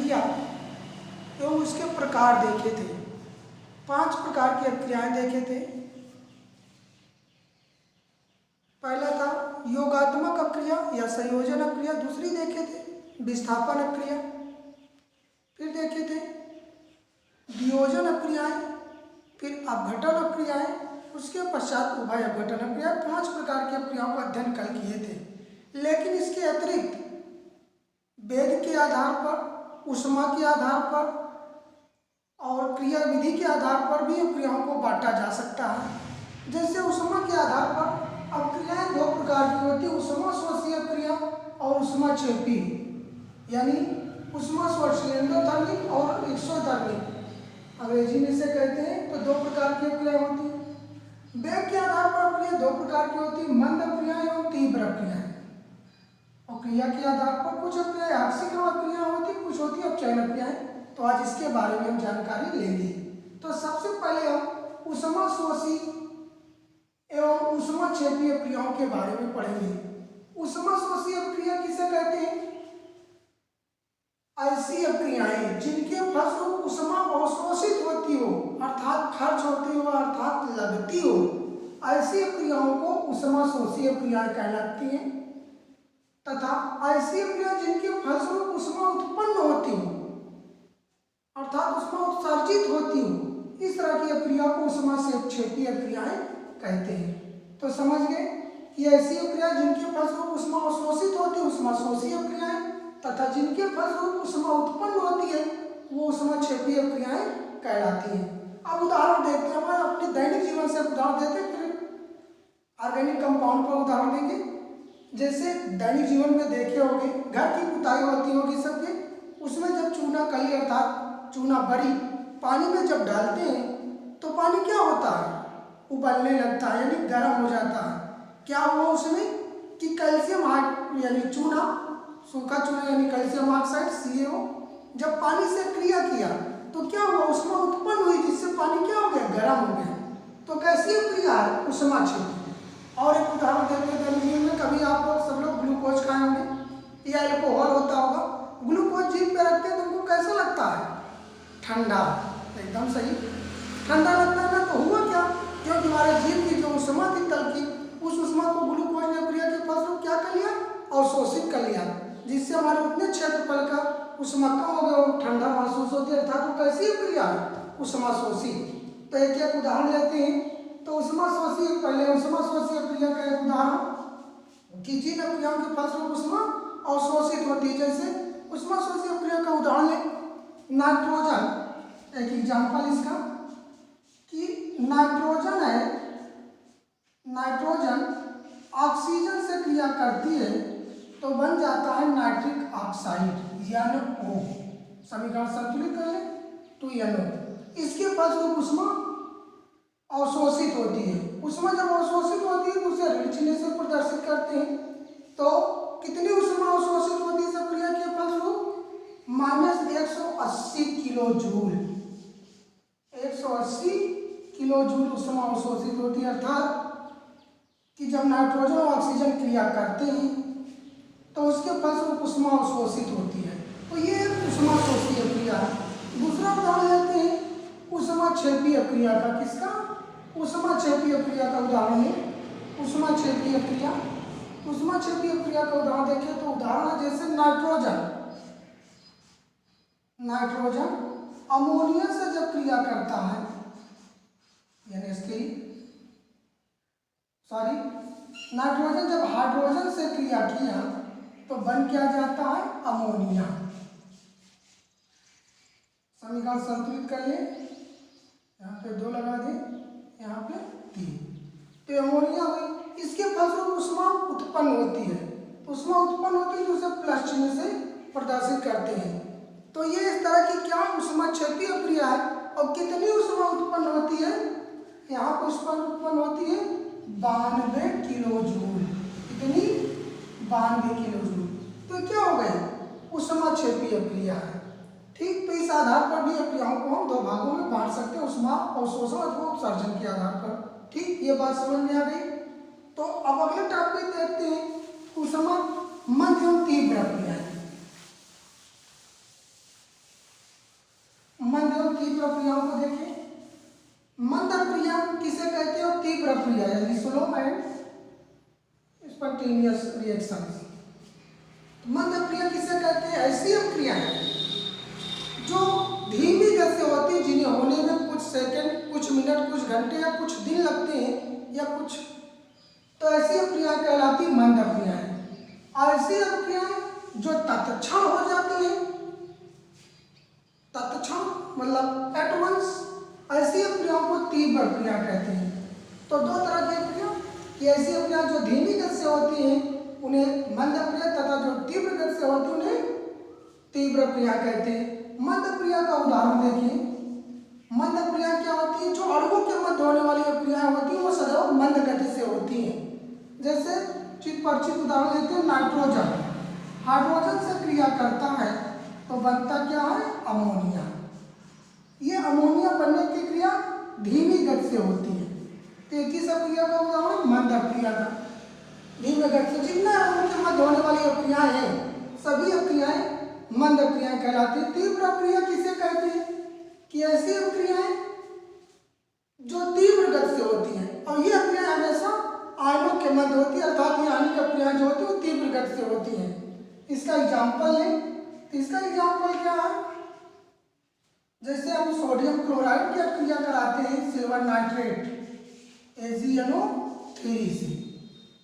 अक्रिया एवं उसके प्रकार देखे थे। 5 प्रकार की अक्रियाएं देखे थे। पहला था योगात्मक अक्रिया या संयोजन अक्रिया, दूसरी देखे थे विस्थापन अक्रिया, फिर देखे थे वियोजन अक्रियाएं, फिर अपघटन अक्रियाएं, उसके पश्चात उभय अपघटन अक्रिया। 5 प्रकार की अक्रियाओं का अध्ययन कल किए थे। लेकिन इसके अतिरिक्त वेग के आधार पर, ऊष्मा के आधार पर और क्रिया विधि के आधार पर भी अक्रियाओं को बांटा जा सकता है। जैसे ऊष्मा के आधार पर अक्रियाएं 2 प्रकार की होती है, ऊष्मा शोषी अक्रिया और ऊष्माक्षेपी, यानी ऊष्मा शोषी एंडोथर्मिक और एक्सोथर्मिक अंग्रेजी में से कहते हैं। तो 2 प्रकार की अक्रिया होती है। वेग के आधार पर अक्रिया 2 प्रकार की होती है, मंद अक्रिया एवं तीव्र अक्रिया। और क्रिया के आधार पर कुछ अक्रियाएं आंशिक अक्रिया होती, कुछ होती है अपचयन अक्रियाएं। तो आज इसके बारे में हम जानकारी लेंगे। तो सबसे पहले हम ऊष्मा शोषी एवं ऊष्माक्षेपी अक्रियाओं के बारे में पढ़ेंगे। ऊष्मा शोषी अक्रिया किसे कहते हैं? ऐसी अक्रियाएं जिनके फलस्वरूप ऊष्मा अवशोषित होती हो, अर्थात खर्च होती हो, अर्थात लगती हो, ऐसी अक्रियाओं को ऊष्मा शोषी अक्रियाएं कहलाती हैं। तथा ऐसी अक्रिया जिनके फलस्वरूप ऊष्मा उत्पन्न होती हो, अर्थात ऊष्मा उत्सर्जित होती हो, इस तरह की अक्रिया को ऊष्माक्षेपी अक्रियाएं कहते हैं। तो समझ गए कि ऐसी अक्रिया जिनके फलस्वरूप ऊष्मा अवशोषित होती है ऊष्मा शोषी अक्रियाएं, तथा जिनके फलस्वरूप ऊष्मा उत्पन्न होती है वो ऊष्माक्षेपी अक्रियाएं कहलाती हैं। अब उदाहरण देखते हैं, हमारे अपने दैनिक जीवन से उदाहरण देते हैं, फिर ऑर्गेनिक कंपाउंड पर उदाहरण देंगे। जैसे दैनिक जीवन में देखे होंगे, घर की पुताई होती होगी सबके, उसमें जब चूना कली अर्थात चूना बड़ी पानी में जब डालते हैं तो पानी क्या होता है? उबलने लगता है, यानी गर्म हो जाता है। क्या हुआ उसमें कि कैल्शियम यानी चूना, सूखा चूना यानी कैल्शियम ऑक्साइड CaO जब पानी से क्रिया किया तो क्या हुआ? ऊष्मा उत्पन्न हुई, जिससे पानी क्या हो गया? गर्म हो गया। तो कैसी क्रिया है? ऊष्माक्षेपी। और एक उदाहरण देते हैं, जीवन में कभी आप लोग सब लोग ग्लूकोज खाए होंगे या अल्कोहल होता होगा। ग्लूकोज जीभ पे रखते हैं तो उनको कैसा लगता है? ठंडा। एकदम सही, ठंडा लगता है ना। तो हुआ क्या? क्योंकि हमारे जीभ की जो ऊष्मा थी तल की, उस ऊष्मा को ग्लूकोज ने क्रिया के फलस्वरूप क्या कर लिया? अवशोषित कर लिया, जिससे हमारे उतने क्षेत्रफल का ऊष्मा कम हो गया और ठंडा महसूस होती है। अर्थात वो कैसी क्रिया है? ऊष्मा शोषी। तो एक एक उदाहरण लेते हैं। तो ऊष्मा शोषी, पहले ऊष्मा शोषी क्रिया का एक उदाहरण कि जिन अक्रियाओं के फलस्वरूप ऊष्मा अवशोषित होती है। जैसे ऊष्मा शोषी क्रिया का उदाहरण है नाइट्रोजन। एक एग्जाम्पल इसका कि नाइट्रोजन है, नाइट्रोजन ऑक्सीजन से क्रिया करती है तो बन जाता है नाइट्रिक ऑक्साइड NO। समीकरण संतुलित कर ले 2NO। इसके फलस्वरूप ऊष्मा अवशोषित होती है। ऊष्मा जब अवशोषित होती है तो उसे ऋण चिन्ह से प्रदर्शित करते हैं। तो कितनी ऊष्मा अवशोषित होती है इस क्रिया के फलस्वरूप? -180 किलो जूल। 180 किलो जूल ऊष्मा अवशोषित होती है। अर्थात कि जब नाइट्रोजन और ऑक्सीजन क्रिया करते हैं तो उसके फलस्वरूप ऊष्मा अवशोषित होती है। तो ये ऊष्मा शोषी क्रिया है। दूसरा उदाहरण लेते हैं ऊष्माक्षेपी क्रिया का। किसका? ऊष्माक्षेपी क्रिया का उदाहरण है ऊष्माक्षेपी क्रिया। ऊष्माक्षेपी क्रिया का उदाहरण देखें तो उदाहरण जैसे नाइट्रोजन अमोनिया से जब क्रिया करता है, यानी नाइट्रोजन जब हाइड्रोजन से क्रिया किया तो बन क्या जाता है? अमोनिया। समीकरण संतुलित कर ले, यहाँ पे 2 लगा दे, यहाँ पे 3। तो अमोनिया हुई। इसके फलस्वरूप ऊष्मा उत्पन्न होती है। ऊष्मा उत्पन्न होती है तो उसे प्लस चिन्ह से प्रदर्शित करते हैं। तो ये इस तरह की क्या ऊष्माक्षेपी क्रिया है। और कितनी ऊष्मा उत्पन्न होती है? यहाँ पर ऊष्मा उत्पन्न होती है 92 किलो जूल। कितनी? 92 किलो जूल। तो क्या हो गई? ऊष्माक्षेपी क्रिया है। ठीक, तो इस आधार पर भी क्रियाओं को हम 2 भागों में बांट सकते हैं, ऊष्मा अवशोषण अथवा उत्सर्जन के आधार पर। ठीक, ये बात समझ में आ गई। तो अब अगले टॉपिक देखते हैं ऊष्मा मध्य एवं तीव्र क्रियाएं। Very slow and spontaneous reactions. मंद अभिक्रिया किसे कहते हैं? ऐसी अभिक्रियाएं जो धीमी गति से होती है, जिन्हें होने में कुछ सेकंड, कुछ मिनट, कुछ घंटे या कुछ दिन लगते हैं या कुछ, तो ऐसी अभिक्रियाएं कहलाती मंद अभिक्रियाएं। ऐसी अभिक्रियाएं जो तत्क्षण हो जाती हैं, तत्क्षण मतलब एट वंस, ऐसी अभिक्रियाओं को तीव्र अभिक्रिया कहते हैं। तो दो तरह की अभिक्रिया, कि ऐसी अभिक्रियाएं जो धीमी गति से होती हैं उन्हें मंद अभिक्रिया, तथा जो तीव्र गति से होती है उन्हें तीव्र अभिक्रिया कहते हैं। मंद अभिक्रिया का उदाहरण देखिए। मंद अभिक्रिया क्या होती है? जो अणुओं के मध्य होने वाली अभिक्रियाएं होती हैं वो सदैव मंद गति से होती हैं। जैसे चित परिचित उदाहरण लेते हैं, नाइट्रोजन हाइड्रोजन से क्रिया करता है तो बनता क्या है? अमोनिया। ये अमोनिया बनने की क्रिया धीमी गति से होती है। तो एक ही अभिक्रिया का उदाहरण मंद अभिक्रिया का, धीमी गति से। जितने अणुओं के मध्य होने वाली अभिक्रियाएं हैं सभी अभिक्रियाएं मंद अभिक्रियाएं कहलाती है। तीव्र अभिक्रिया किसे कहते हैं? कि ऐसी अभिक्रियाएं जो तीव्र गति से होती हैं, और ये अभिक्रियाएं हमेशा आयनों के मध्य होती है, अर्थात ये आयनिक अभिक्रियाएं जो होती है वो तीव्र गति से होती हैं। इसका एग्जाम्पल लें तो इसका एग्जाम्पल क्या है? जैसे हम सोडियम क्लोराइड की अभिक्रिया कराते हैं सिल्वर नाइट्रेट AgNO3 से,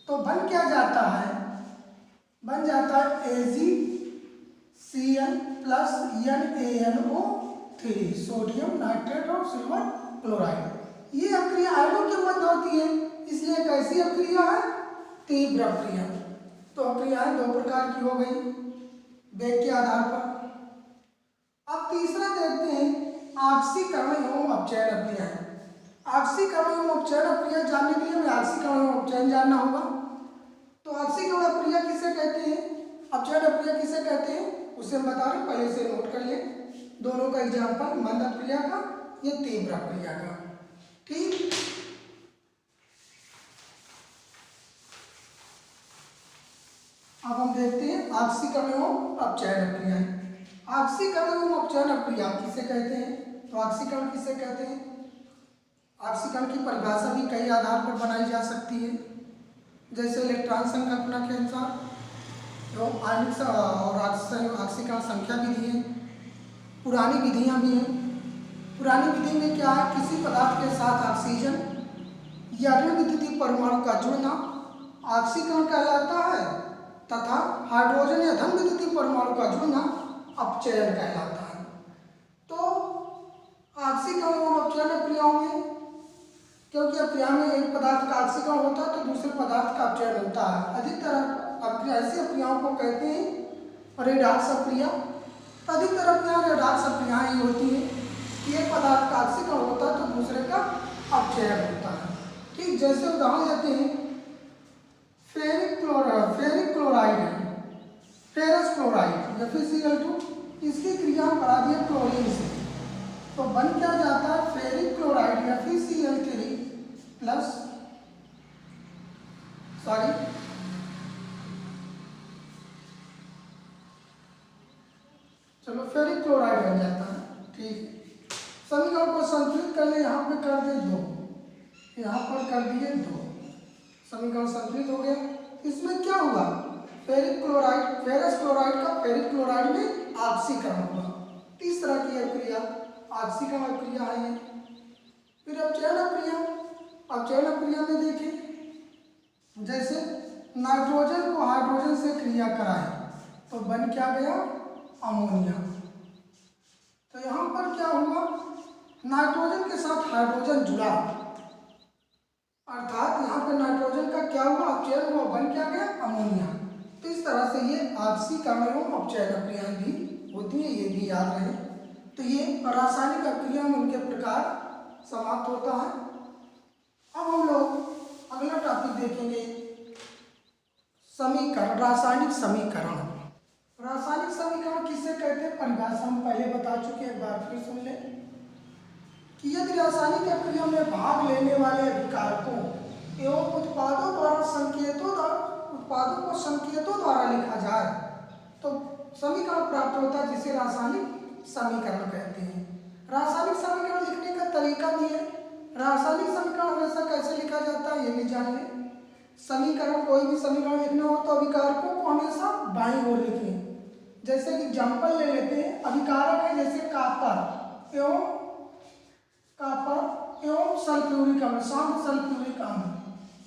तो बन क्या जाता है? बन जाता है AgCl plus NaNO3, sodium nitrate और सिल्वर क्लोराइड। ये अभिक्रिया आयनों के मध्य होती है, इसलिए कैसी अभिक्रिया है? तीव्र अभिक्रिया। तो अभिक्रियाएं दो प्रकार की हो गई वेग के आधार पर। अब तीसरा देखते हैं ऑक्सीकरण एवं अपचयन अभिक्रियाएं। ऑक्सीकरण एवं अपचयन अभिक्रिया जानने के लिए हमें ऑक्सीकरण एवं अपचयन जानना होगा। तो ऑक्सीकरण अभिक्रिया किसे कहते हैं, अपचयन अभिक्रिया किसे कहते हैं, उसे हम बता रहे, पहले से नोट कर लें। दोनों का एग्जाम्पल, मंद अभिक्रिया का, ये तीव्र अभिक्रिया का। ठीक, अब हम देखते हैं ऑक्सीकरण एवं अपचयन अभिक्रियाएं। ऑक्सीकरण एवं अपचयन अभिक्रिया किसे कहते हैं? तो ऑक्सीकरण किसे कहते हैं? ऑक्सीकरण की परिभाषा भी कई आधार पर बनाई जा सकती है, जैसे इलेक्ट्रॉन संकल्पना के अनुसार एवं आयनिक और ऑक्सीकरण संख्या विधि है। पुरानी विधियां भी हैं। पुरानी विधि में क्या है? किसी पदार्थ के साथ ऑक्सीजन या ऋण विद्युतीय परमाणु का जुड़ना ऑक्सीकरण कहलाता है, तथा हाइड्रोजन या धन विद्युतीय परमाणु का जुड़ना अपचयन कहलाता है। तो ऑक्सीकरण एवं अपचयन अभिक्रियाओं में, क्योंकि अभिक्रिया में एक पदार्थ का ऑक्सीकरण होता है तो दूसरे पदार्थ का अपचयन होता है, अधिकतर अभिक्रिया ऐसी अभिक्रियाओं को कहते हैं रेडॉक्स अभिक्रिया। अधिकतर अभिक्रियाएं रेडॉक्स अभिक्रियाएं होती हैं कि एक पदार्थ का ऑक्सीकरण होता है तो दूसरे का अपचयन होता है। ठीक, जैसे उदाहरण लेते हैं फेरिक क्लोराइड है, फेरस क्लोराइड FeCl2, इसकी क्रिया करा दी क्लोरीन से, तो बन क्या जाता है? Ferric chloride FeCl3 plus ferric chloride बन जाता है। ठीक, समीकरण को संतुलित कर ले, यहाँ पे कर दे 2, यहाँ पर कर दिए 2, समीकरण संतुलित हो गया। इसमें क्या हुआ? फेरिक क्लोराइड, फेरस क्लोराइड का फेरिक क्लोराइड में ऑक्सीकरण हुआ। तीस तरह की अभिक्रिया ऑक्सीकरण अभिक्रिया है। फिर अपचयन अभिक्रिया, अपचयन अभिक्रिया में देखें, जैसे नाइट्रोजन को हाइड्रोजन से क्रिया कराए तो बन क्या गया? अमोनिया। तो यहाँ पर क्या हुआ? नाइट्रोजन के साथ हाइड्रोजन जुड़ा, अर्थात यहाँ पे नाइट्रोजन का क्या हुआ? अपचयन हुआ, बन क्या गया? अमोनिया। तो इस तरह से ये ऑक्सीकरण एवं अपचयन अभिक्रियाएं भी होती हैं, ये भी याद रहे। तो ये रासायनिक अभिक्रिया में उनके प्रकार समाप्त होता है। अब हम लोग अगला टॉपिक देखेंगे, समीकरण, रासायनिक समीकरण। रासायनिक समीकरण किसे कहते हैं? परिभाषा हम पहले बता चुके, एक बार फिर सुन लें कि यदि रासायनिक अभिक्रिया में भाग लेने वाले अभिकारकों एवं उत्पादों को संकेतों द्वारा लिखा जाए तो समीकरण प्राप्त होता है, जिसे रासायनिक समीकरण कहते हैं। रासायनिक समीकरण लिखने का तरीका भी है, रासायनिक समीकरण हमेशा कैसे लिखा जाता है ये भी जान लें। समीकरण, कोई भी समीकरण लिखना हो तो अभिकारकों को हमेशा बाईं ओर लिखें। जैसे कि एग्जाम्पल ले लेते हैं, अभिकारक है जैसे कापर एवं सल्फ्यूरिक अम्ल, शांत सल्फ्यूरिक अम्ल,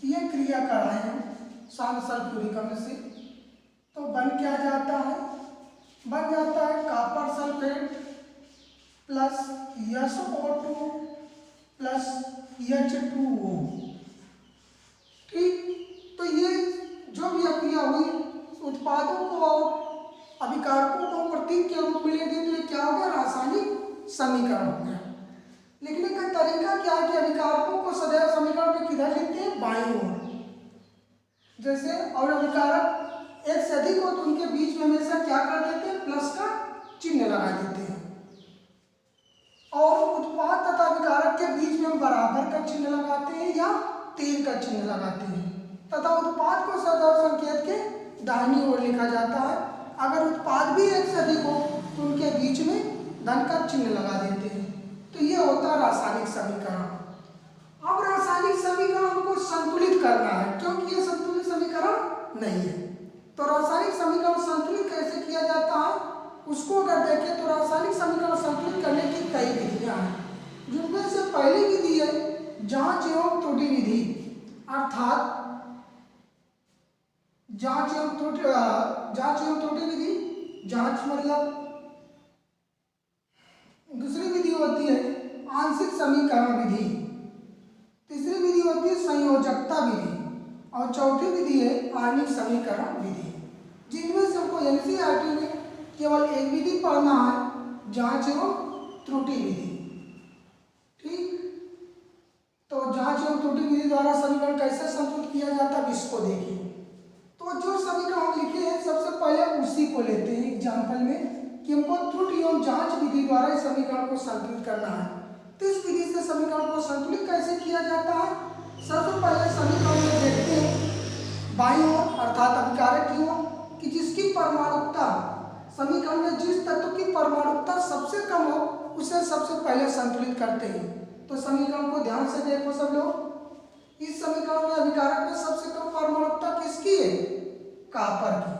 ये क्रिया कर रहे हैं शांत सल्फ्यूरिक अम्ल से, तो बन क्या जाता है, बन जाता है copper sulphate plus SO2 plus H2O। ठीक, तो ये जो भी क्रिया हुई उत्पादों को और अभिकारकों को प्रतीक के रूप में ले दें तो ये क्या हो गया, रासायनिक समीकरण हो गया। लिखने का तरीका क्या है कि अभिकारकों को सदैव समीकरण में किधर लिखते हैं, बाईं ओर। जैसे और अभिकारक एक से अधिक हो तो उनके बीच में हमेशा क्या कर देते हैं, प्लस का चिन्ह लगा देते हैं। और उत्पाद तथा अभिकारक के बीच में हम बराबर का चिन्ह लगाते हैं या तीर का चिन्ह लगाते हैं, तथा उत्पाद को सदैव संकेत के दाहिनी ओर लिखा जाता है। अगर उत्पाद भी एक से अधिक हो तो उनके बीच में धन का चिन्ह लगा देते हैं। तो ये होता है रासायनिक समीकरण। अब रासायनिक समीकरण को संतुलित करना है, क्योंकि ये संतुलित समीकरण नहीं है। तो रासायनिक समीकरण संतुलित कैसे किया जाता है, उसको अगर देखें तो रासायनिक समीकरण संतुलित करने की कई विधियां हैं, जिनमें से पहली विधि है जांच एवं त्रुटि विधि, अर्थात जांच एवं त्रुटि विधि। जांच मतलब, दूसरी विधि होती है आंशिक समीकरण विधि, तीसरी विधि होती है संयोजकता विधि, और चौथी विधि है आणविक समीकरण विधि। जिनमें से हमको एनसीईआरटी में केवल एक विधि पढ़ना है, जांच एवं त्रुटि विधि। ठीक, तो जांच एवं त्रुटि विधि द्वारा समीकरण कैसे संतुलित किया जाता है इसको देखिए। तो जो समीकरण हम लिखे हैं सबसे पहले उसी को लेते हैं एग्जाम्पल में कि हमको त्रुटि एवं जांच विधि द्वारा इस समीकरण को संतुलित करना है। तो इस विधि से समीकरण को संतुलित कैसे किया जाता है, सबसे पहले समीकरण में देखते हैं बाईं ओर अर्थात अभिकारक की ओर कि जिसकी परमाणुकता, समीकरण में जिस तत्व की परमाणुकता सबसे कम हो उसे सबसे पहले संतुलित करते हैं। तो समीकरण को ध्यान से देखो सब लोग, इस समीकरण में अभिकारक में सबसे कम परमाणुकता किसकी है, कॉपर की,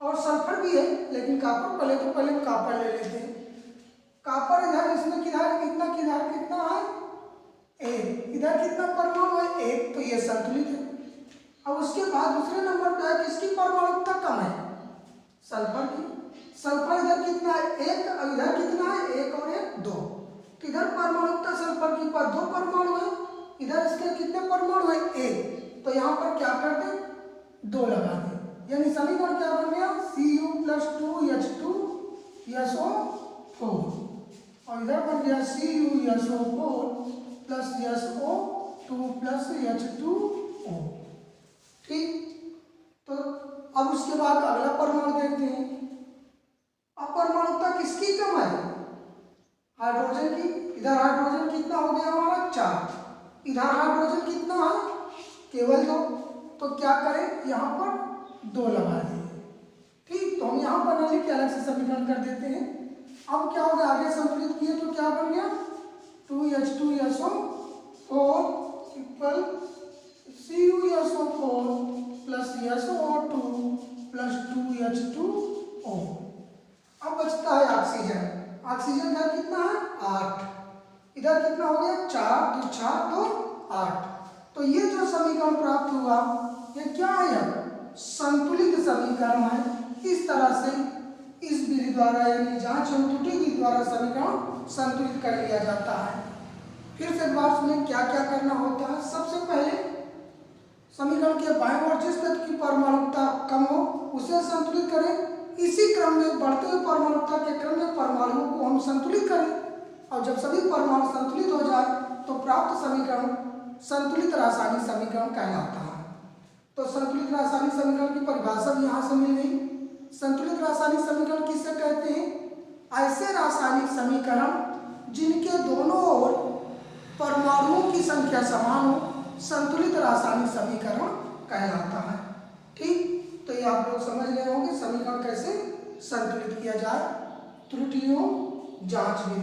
और सल्फर भी है लेकिन कॉपर पहले हम कॉपर ले लेते हैं। कॉपर इधर, इसमें किधर कितना है, एक, इधर कितना परमाणु है, एक, तो ये संतुलित है। अब उसके बाद दूसरे नंबर पे है किसकी परमाणुकता कम है, सल्फर की। सल्फर इधर कितना है, एक, इधर कितना है, एक और एक, दो। तो इधर परमाणुकता सल्फर की पर दो परमाणु है, इधर इसके कितने परमाणु है, एक। तो यहाँ पर क्या कर दें, दो लगा दें, यानी समीकरण क्या बन गया, Cu + 2H2SO4, और इधर बन गया CuSO4 + SO2 + H2O। ठीक, तो अब उसके बाद अगला परमाणु देखते हैं। अब परमाणुकता किसकी कम है, हाइड्रोजन की। इधर हाइड्रोजन कितना हो गया हमारा, 4, इधर हाइड्रोजन कितना है, केवल 2। तो क्या करें, यहाँ पर 2 लगा दें। ठीक, तो हम यहाँ पर न लिख के अलग से समीकरण कर देते हैं। अब क्या होगा, आगे संतुलित किए तो क्या बन गया, 2H2SO4 CuSO4 + SO2 + 2H2O। अब बचता है ऑक्सीजन। ऑक्सीजन इधर कितना है, 8, इधर कितना हो गया, 4, 2, 4, 2, 8। तो ये जो समीकरण प्राप्त हुआ ये क्या है, संतुलित समीकरण है। इस तरह से इस विधि द्वारा यानी जांच एवं त्रुटि विधि द्वारा समीकरण संतुलित कर लिया जाता है। फिर से बात सुनिए क्या क्या करना होता है। सबसे पहले समीकरण के बाईं ओर जिस तत्व की परमाणुकता कम हो उसे संतुलित करें। इसी क्रम में बढ़ते हुए परमाणुकता के क्रम में परमाणुओं को हम संतुलित करें, और जब सभी परमाणु संतुलित हो जाए तो प्राप्त समीकरण संतुलित रासायनिक समीकरण कहलाता है। तो संतुलित रासायनिक समीकरण की परिभाषा भी यहाँ से मिल गई। संतुलित रासायनिक समीकरण किसे कहते हैं, ऐसे रासायनिक समीकरण जिनके दोनों ओर परमाणुओं की संख्या समान हो, संतुलित रासायनिक समीकरण कहलाता है। ठीक, तो ये आप लोग समझ गए होंगे समीकरण कैसे संतुलित किया जाए, त्रुटियों जांच विधि।